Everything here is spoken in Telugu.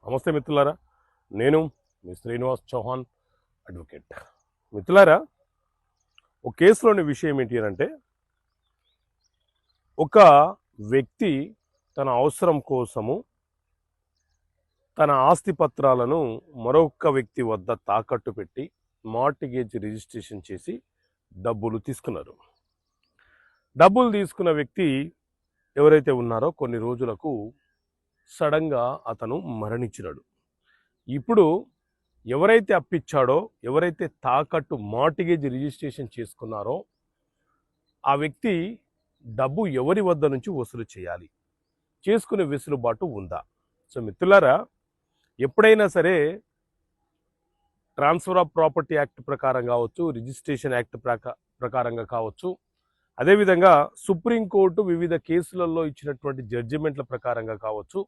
నమస్తే మిత్రులారా, నేను మీ శ్రీనివాస్ చౌహాన్ అడ్వకేట్. మిత్రులారా, ఒక కేసులోని విషయం ఏంటి అంటే, ఒక వ్యక్తి తన అవసరం కోసము తన ఆస్తి పత్రాలను మరొక వ్యక్తి వద్ద తాకట్టు పెట్టి మార్టిగేజ్ రిజిస్ట్రేషన్ చేసి డబ్బులు తీసుకున్నారు. డబ్బులు తీసుకున్న వ్యక్తి ఎవరైతే ఉన్నారో కొన్ని రోజులకు సడన్గా అతను మరణించినాడు. ఇప్పుడు ఎవరైతే అప్పిచ్చాడో, ఎవరైతే తాకట్టు మార్టిగేజ్ రిజిస్ట్రేషన్ చేసుకున్నారో ఆ వ్యక్తి డబ్బు ఎవరి వద్ద నుంచి వసూలు చేయాలి, చేసుకునే వెసులుబాటు ఉందా? సో మిత్రులారా, ఎప్పుడైనా సరే ట్రాన్స్ఫర్ ఆఫ్ ప్రాపర్టీ యాక్ట్ ప్రకారం కావచ్చు, రిజిస్ట్రేషన్ యాక్ట్ ప్రకారంగా కావచ్చు, అదేవిధంగా సుప్రీంకోర్టు వివిధ కేసులలో ఇచ్చినటువంటి జడ్జిమెంట్ల ప్రకారంగా కావచ్చు,